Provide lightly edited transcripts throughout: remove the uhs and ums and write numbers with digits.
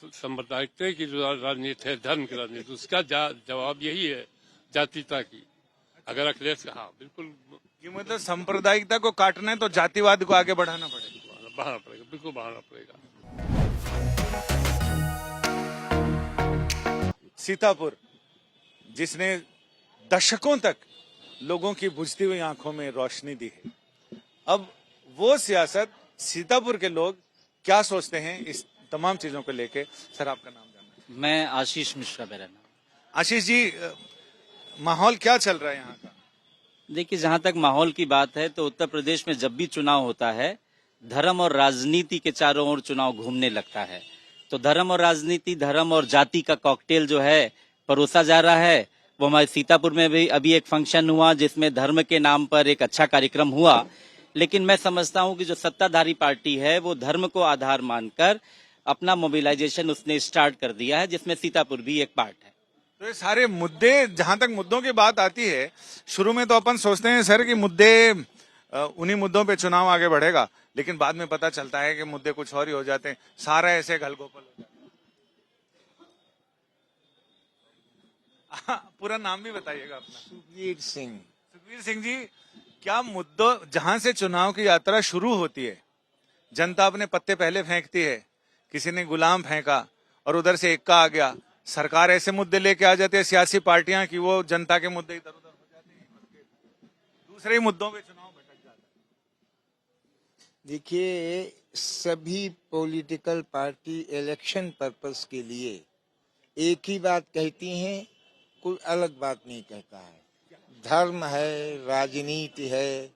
सांप्रदायिकता की जो राजनीति है, धर्म की राजनीति, उसका जवाब यही है जातीयता की। अगर अखिलेश हाँ बिल्कुल कि मतलब सांप्रदायिकता को काटना है तो जातिवाद को आगे बढ़ाना पड़ेगा। बढ़ाना पड़ेगा, बिल्कुल बढ़ाना पड़ेगा। सीतापुर जिसने दशकों तक लोगों की बुझती हुई आंखों में रोशनी दी है, अब वो सियासत सीतापुर के लोग क्या सोचते हैं इस तमाम चीजों को लेके। सर आपका नाम जानना है? मैं आशीष मिश्रा मेरा नाम। आशीष जी, माहौल क्या चल रहा है यहाँ का? देखिए, जहां तक माहौल की बात है तो उत्तर प्रदेश में जब भी चुनाव होता है, धर्म और राजनीति के चारों ओर चुनाव घूमने लगता है। तो धर्म और राजनीति, धर्म और जाति का कॉकटेल जो है परोसा जा रहा है। वो हमारे सीतापुर में भी अभी एक फंक्शन हुआ जिसमें धर्म के नाम पर एक अच्छा कार्यक्रम हुआ। लेकिन मैं समझता हूं कि जो सत्ताधारी पार्टी है वो धर्म को आधार मानकर अपना मोबिलाइजेशन उसने स्टार्ट कर दिया है, जिसमें सीतापुर भी एक पार्ट है। तो ये सारे मुद्दे, जहां तक मुद्दों की बात आती है, शुरू में तो अपन सोचते हैं सर कि मुद्दे, उन्हीं मुद्दों पे चुनाव आगे बढ़ेगा, लेकिन बाद में पता चलता है कि मुद्दे कुछ और ही हो जाते हैं, सारा ऐसे घलगोपल हो जाता है। पूरा नाम भी बताइएगा अपना। सुखवीर सिंह। सुखवीर सिंह जी, क्या मुद्दों, जहां से चुनाव की यात्रा शुरू होती है, जनता अपने पत्ते पहले फेंकती है, किसी ने गुलाम फेंका और उधर से एक्का आ गया, सरकार ऐसे मुद्दे लेके आ जाती है सियासी पार्टियां कि वो जनता के मुद्दे इधर उधर हो जाते हैं, दूसरे ही मुद्दों पे चुनाव भटक जाता है। देखिए, सभी पॉलिटिकल पार्टी इलेक्शन पर्पस के लिए एक ही बात कहती हैं, कोई अलग बात नहीं कहता है। धर्म है, राजनीति है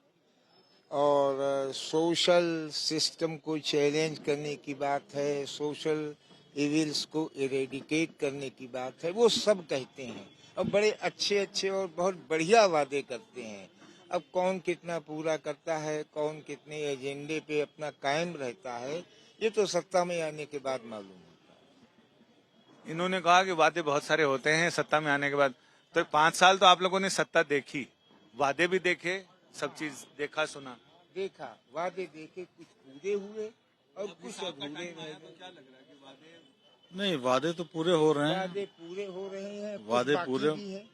और सोशल सिस्टम को चैलेंज करने की बात है, सोशल इविल्स को इरेडिकेट करने की बात है, वो सब कहते हैं और बड़े अच्छे अच्छे और बहुत बढ़िया वादे करते हैं। अब कौन कितना पूरा करता है, कौन कितने एजेंडे पे अपना कायम रहता है, ये तो सत्ता में आने के बाद मालूम होता है। इन्होंने कहा कि वादे बहुत सारे होते हैं सत्ता में आने के बाद, तो 5 साल तो आप लोगों ने सत्ता देखी, वादे भी देखे, सब चीज देखा सुना। देखा, वादे देखे, कुछ पूरे हुए और कुछ अधूरे रह गए। नहीं, वादे तो पूरे हो रहे हैं। वादे पूरे हो रहे हैं, वादे पूरे हैं।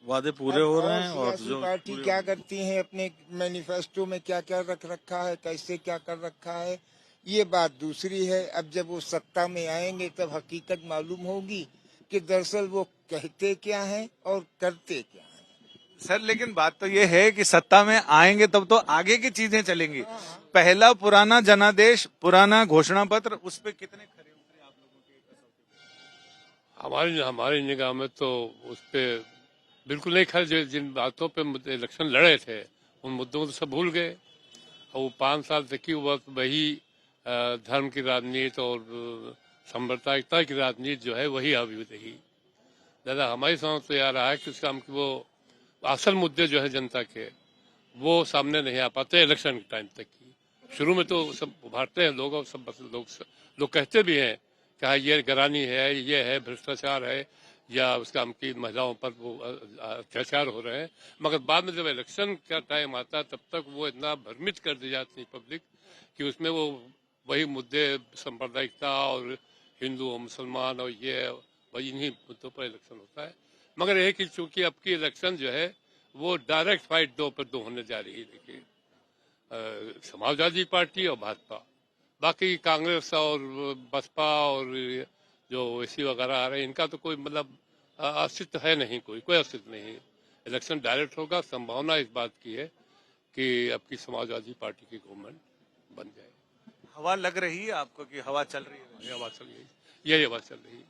वादे पूरे हो रहे हैं। और जो पार्टी क्या करती है, अपने मैनिफेस्टो में क्या क्या रख रखा है, कैसे क्या कर रखा है, ये बात दूसरी है। अब जब वो सत्ता में आएंगे तब हकीकत मालूम होगी कि दरअसल वो कहते क्या हैं और करते क्या हैं। सर लेकिन बात तो ये है कि सत्ता में आएंगे तब तो आगे की चीजें चलेंगी। पहला पुराना जनादेश, पुराना घोषणा पत्र, उस पे कितने खरे उतरे आप लोगों के? हमारी निगाह में तो उस पे बिल्कुल नहीं खरे। जिन बातों पे इलेक्शन लड़े थे उन मुद्दों को तो सब भूल गए। और वो 5 साल तक की वही धर्म की राजनीति और सांप्रदायिकता की राजनीति जो है वही अभी रही। दादा हमारी समझ तो यह रहा है कि उसका वो असल मुद्दे जो है जनता के, वो सामने नहीं आ पाते इलेक्शन के टाइम तक की। शुरू में तो सब उभारते हैं लोग और सब लोग कहते भी हैं कि हाँ ये गिरानी है, ये है भ्रष्टाचार है, या उसका की महिलाओं पर वो अत्याचार हो रहे हैं। मगर बाद में जब इलेक्शन का टाइम आता है तब तक वो इतना भ्रमित कर दी जाती है पब्लिक कि उसमें वो वही मुद्दे सांप्रदायिकता और हिंदू और मुसलमान और ये वही इन्हीं मुद्दों पर इलेक्शन होता है। मगर एक ही चूंकि अब की इलेक्शन जो है वो डायरेक्ट फाइट 2 पर 2 होने जा रही है। देखिए, समाजवादी पार्टी और भाजपा, बाकी कांग्रेस और बसपा और जो ओवैसी वगैरह आ रहे हैं, इनका तो कोई मतलब अस्तित्व है नहीं, कोई अस्तित्व नहीं। इलेक्शन डायरेक्ट होगा। संभावना इस बात की है कि अब की समाजवादी पार्टी की गवर्नमेंट बन जाए। हवा लग रही है आपको कि हवा चल रही है? हवा चल रही है, यही हवा चल रही है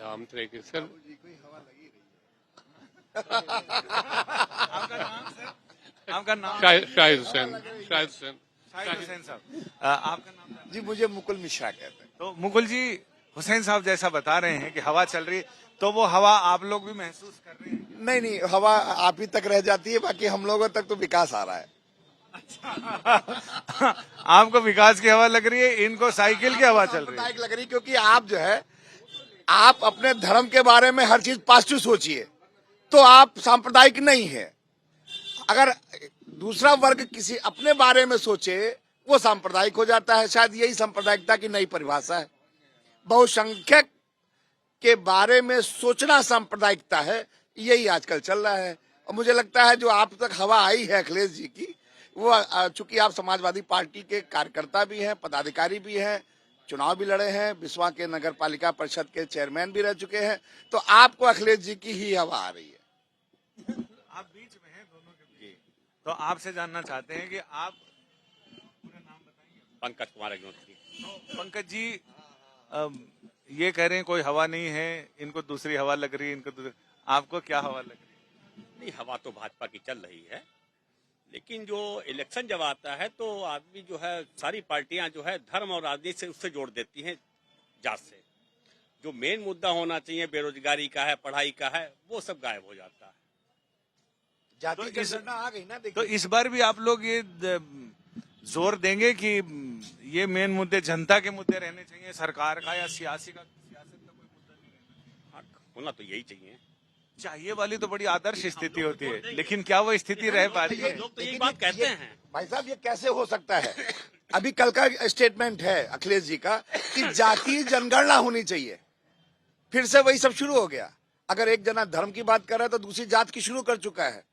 आम तरीके से। आपका नाम? शाहिद हुसैन। शाहिद हुसैन साहब, आपका नाम? जी, मुझे मुकुल मिश्रा कहते हैं। तो मुकुल जी, हुसैन साहब जैसा बता रहे हैं कि हवा चल रही है, तो वो हवा आप लोग भी महसूस कर रहे हैं? नहीं, हवा आप ही तक रह जाती है, बाकी हम लोगों तक तो विकास आ रहा है। अच्छा। आपको विकास की हवा लग रही है, इनको साइकिल की हवा चल रही है। लग रही, क्योंकि आप जो है, आप अपने धर्म के बारे में हर चीज पॉजिटिव सोचिए तो आप सांप्रदायिक नहीं है। अगर दूसरा वर्ग किसी अपने बारे में सोचे वो सांप्रदायिक हो जाता है। शायद यही सांप्रदायिकता की नई परिभाषा है। बहुसंख्यक के बारे में सोचना सांप्रदायिकता है, यही आजकल चल रहा है। और मुझे लगता है जो आप तक हवा आई है अखिलेश जी की, वो चूंकि आप समाजवादी पार्टी के कार्यकर्ता भी हैं, पदाधिकारी भी हैं, चुनाव भी लड़े हैं, बिस्वा के नगर पालिका परिषद के चेयरमैन भी रह चुके हैं, तो आपको अखिलेश जी की ही हवा आ रही है। आप बीच में हैं दोनों के बीच, तो आपसे जानना चाहते हैं कि आप पूरा नाम बताएंगे। पंकज कुमार अग्निहोत्री। तो पंकज जी, ये कह रहे हैं कोई हवा नहीं है, इनको दूसरी हवा लग रही है, इनको दूसरी, आपको क्या हवा लग रही है? नहीं, हवा तो भाजपा की चल रही है, लेकिन जो इलेक्शन जब आता है तो आदमी जो है, सारी पार्टियां जो है धर्म और राजनीति से उससे जोड़ देती हैं जात से। जो मेन मुद्दा होना चाहिए बेरोजगारी का है, पढ़ाई का है, वो सब गायब हो जाता है। जाति की जनगणना आ गई ना, तो इस बार भी आप लोग ये जोर देंगे कि ये मेन मुद्दे जनता के मुद्दे रहने चाहिए, सरकार का या सियासत का कोई मुद्दा नहीं रहना हाँ, होना तो यही चाहिए। चाहिए वाली तो बड़ी आदर्श स्थिति होती है, लेकिन क्या वो स्थिति रह पा रही है? लोग तो यही बात कहते हैं। भाई साहब, ये कैसे हो सकता है? अभी कल का स्टेटमेंट है अखिलेश जी का कि जातीय जनगणना होनी चाहिए, फिर से वही सब शुरू हो गया। अगर एक जना धर्म की बात कर रहा है तो दूसरी जात की शुरू कर चुका है।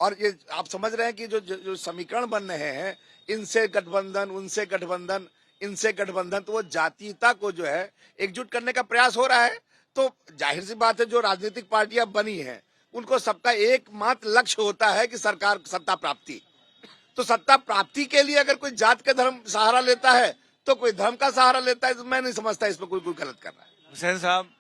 और ये आप समझ रहे हैं कि जो समीकरण बन रहे हैं, इनसे गठबंधन, उनसे गठबंधन, इनसे गठबंधन, तो वो जातीयता को जो है एकजुट करने का प्रयास हो रहा है। तो जाहिर सी बात है, जो राजनीतिक पार्टियां बनी हैं उनको सबका एकमात्र लक्ष्य होता है कि सरकार सत्ता प्राप्ति। तो सत्ता प्राप्ति के लिए अगर कोई जात का धर्म सहारा लेता है तो कोई धर्म का सहारा लेता है, तो मैं नहीं समझता इसमें कोई गलत कर रहा है। हुसैन साहब,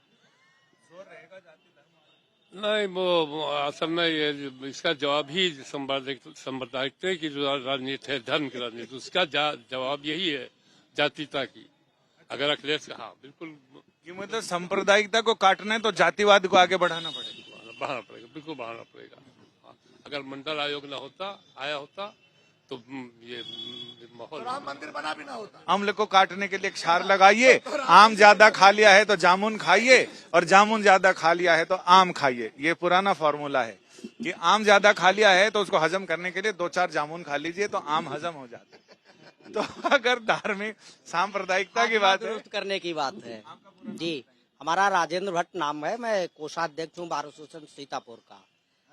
नहीं, वो असल में ये इसका जवाब ही सांप्रदायिकता की जो राजनीति है, धर्म की राजनीति, उसका जवाब यही है जातीयता की। अगर अखिलेश, हाँ बिल्कुल, ये मतलब सांप्रदायिकता को काटना है तो जातिवाद को आगे बढ़ाना पड़ेगा। बढ़ाना पड़ेगा, बिल्कुल बढ़ाना पड़ेगा। हाँ, अगर मंडल आयोग न आया होता तो ये माहौल, राम मंदिर बना भी ना होता। अम्ल को काटने के लिए एक क्षार लगाइए, आम ज्यादा खा लिया है तो जामुन खाइए, और जामुन ज्यादा खा लिया है तो आम खाइए। ये पुराना फॉर्मूला है कि आम ज्यादा खा लिया है तो उसको हजम करने के लिए 2-4 जामुन खा लीजिए तो आम हजम हो जाता है। तो अगर धार्मिक सांप्रदायिकता की बात है, दुरुस्त करने की बात है जी। हमारा राजेंद्र भट्ट नाम है, मैं कोषाध्यक्ष हूँ बार एसोसिएशन सीतापुर का।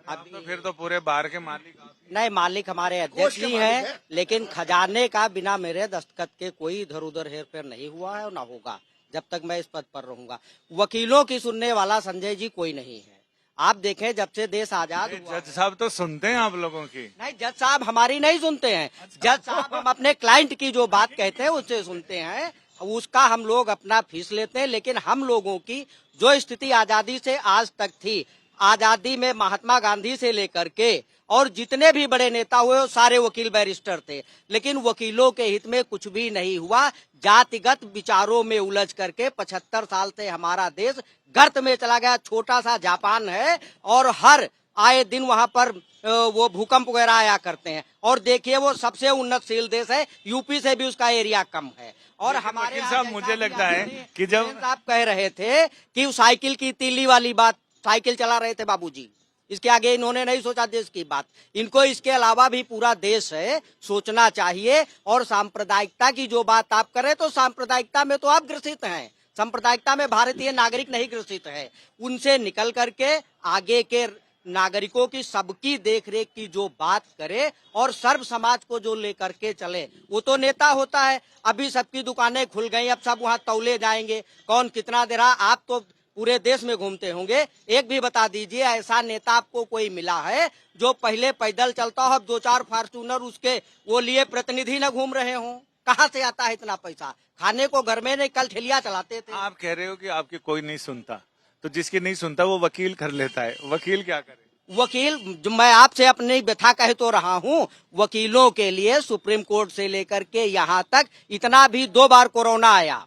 अब तो फिर तो पूरे बार के मालिक आप ही। नहीं, मालिक हमारे अध्यक्ष ही हैं, लेकिन खजाने का बिना मेरे दस्तखत के कोई इधर उधर हेर फेर नहीं हुआ है और ना होगा जब तक मैं इस पद पर रहूंगा। वकीलों की सुनने वाला संजय जी कोई नहीं है। आप देखें, जब से देश आजाद हुआ, जज साहब तो सुनते हैं आप लोगों की। नहीं, जज साहब हमारी नहीं सुनते हैं। जज साहब हम अपने क्लाइंट की जो बात कहते हैं उससे सुनते हैं, उसका हम लोग अपना फीस लेते हैं। लेकिन हम लोगों की जो स्थिति आजादी से आज तक थी, आजादी में महात्मा गांधी से लेकर के और जितने भी बड़े नेता हुए वो सारे वकील बैरिस्टर थे, लेकिन वकीलों के हित में कुछ भी नहीं हुआ। जातिगत विचारों में उलझ करके 75 साल से हमारा देश गर्त में चला गया। छोटा सा जापान है और हर आए दिन वहां पर वो भूकंप वगैरह आया करते हैं, और देखिए वो सबसे उन्नतशील देश है, यूपी से भी उसका एरिया कम है। और हमारे वकील साहब, मुझे लगता है कि जब आप कह रहे थे कि साइकिल की तीली वाली बात, साइकिल चला रहे थे बाबूजी, इसके आगे इन्होंने नहीं सोचा देश की बात। इनको इसके अलावा भी पूरा देश है, सोचना चाहिए। और सांप्रदायिकता की जो बात आप कर रहे, तो सांप्रदायिकता में तो आप ग्रसित हैं, सांप्रदायिकता में भारतीय नागरिक नहीं ग्रसित है। उनसे निकल करके आगे के नागरिकों की सबकी देखरेख की जो बात करे और सर्व समाज को जो लेकर के चले, वो तो नेता होता है। अभी सबकी दुकानें खुल गई, अब सब वहां तौले जाएंगे कौन कितना दे रहा। आप तो पूरे देश में घूमते होंगे, एक भी बता दीजिए ऐसा नेता आपको कोई मिला है जो पहले पैदल चलता हो, अब 2-4 फॉर्च्यूनर उसके वो लिए प्रतिनिधि न घूम रहे हों। कहाँ से आता है इतना पैसा? खाने को घर में नहीं, कल ठेलिया चलाते थे। आप कह रहे हो कि आपकी कोई नहीं सुनता, तो जिसकी नहीं सुनता वो वकील कर लेता है। वकील क्या करे? वकील, मैं आपसे अपनी व्यथा कह तो रहा हूँ, वकीलों के लिए सुप्रीम कोर्ट से लेकर के यहाँ तक इतना भी 2 बार कोरोना आया,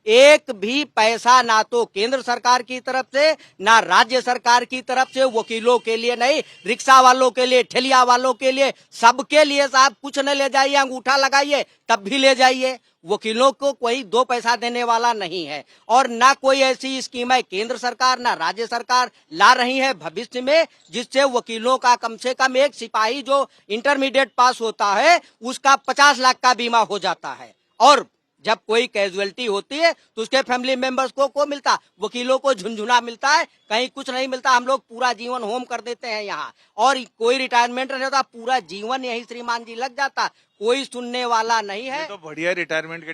एक भी पैसा ना तो केंद्र सरकार की तरफ से ना राज्य सरकार की तरफ से वकीलों के लिए नहीं, रिक्शा वालों के लिए, ठेलिया वालों के लिए, सबके लिए साहब कुछ न ले जाइए, अंगूठा लगाइए तब भी ले जाइए। वकीलों को कोई 2 पैसा देने वाला नहीं है और ना कोई ऐसी स्कीम है केंद्र सरकार ना राज्य सरकार ला रही है भविष्य में जिससे वकीलों का कम से कम एक सिपाही जो इंटरमीडिएट पास होता है उसका 50 लाख का बीमा हो जाता है। और जब कोई कैजुअलिटी होती है तो उसके फैमिली मेंबर्स को मिलता, वकीलों को झुनझुना मिलता है, कहीं कुछ नहीं मिलता। हम लोग पूरा जीवन होम कर देते हैं यहाँ और कोई रिटायरमेंट नहीं होता, पूरा जीवन यही श्रीमान जी लग जाता, कोई सुनने वाला नहीं है। तो बढ़िया रिटायरमेंट के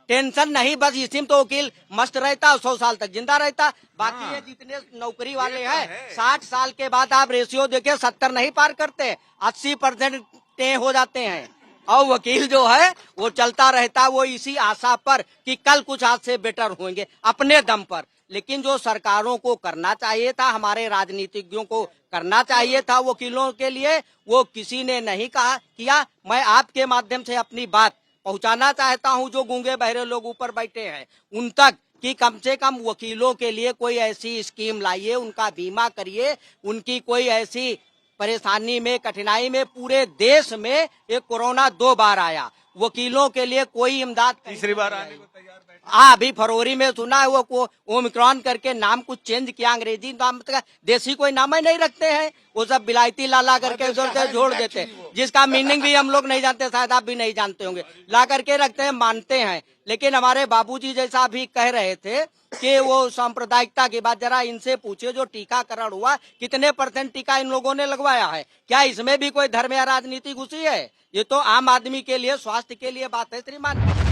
टेंशन नहीं, बस इसी में तो वकील मस्त रहता, 100 साल तक जिंदा रहता। बाकी ये जितने नौकरी वाले हैं 60 साल के बाद आप रेशियो देखे 70 नहीं पार करते, 80% हो जाते हैं। और वकील जो है वो चलता रहता, वो इसी आशा पर कि कल कुछ आज से बेटर होंगे अपने दम पर। लेकिन जो सरकारों को करना चाहिए था, हमारे राजनीतिज्ञों को करना चाहिए था वकीलों के लिए, वो किसी ने नहीं किया। मैं आपके माध्यम से अपनी बात पहुंचाना चाहता हूं जो गूंगे बहरे लोग ऊपर बैठे हैं उन तक कि कम से कम वकीलों के लिए कोई ऐसी स्कीम लाइए, उनका बीमा करिए, उनकी कोई ऐसी परेशानी में कठिनाई में पूरे देश में एक कोरोना 2 बार आया, वकीलों के लिए कोई इमदाद तीसरी बार आने को तैयार बैठे। अभी फरवरी में सुना है वो ओमिक्रॉन करके नाम कुछ चेंज किया, अंग्रेजी नाम, देसी कोई नाम ही नहीं रखते हैं, वो सब बिलायती ला करके उधर से जोड़ देते हैं जिसका मीनिंग भी हम लोग नहीं जानते, शायद आप भी नहीं जानते होंगे, ला करके रखते हैं, मानते हैं। लेकिन हमारे बाबूजी जैसा भी कह रहे थे कि वो सांप्रदायिकता की बात, जरा इनसे पूछे जो टीकाकरण हुआ कितने % टीका इन लोगों ने लगवाया है, क्या इसमें भी कोई धर्म या राजनीति घुसी है? ये तो आम आदमी के लिए, स्वास्थ्य के लिए बात है श्रीमान।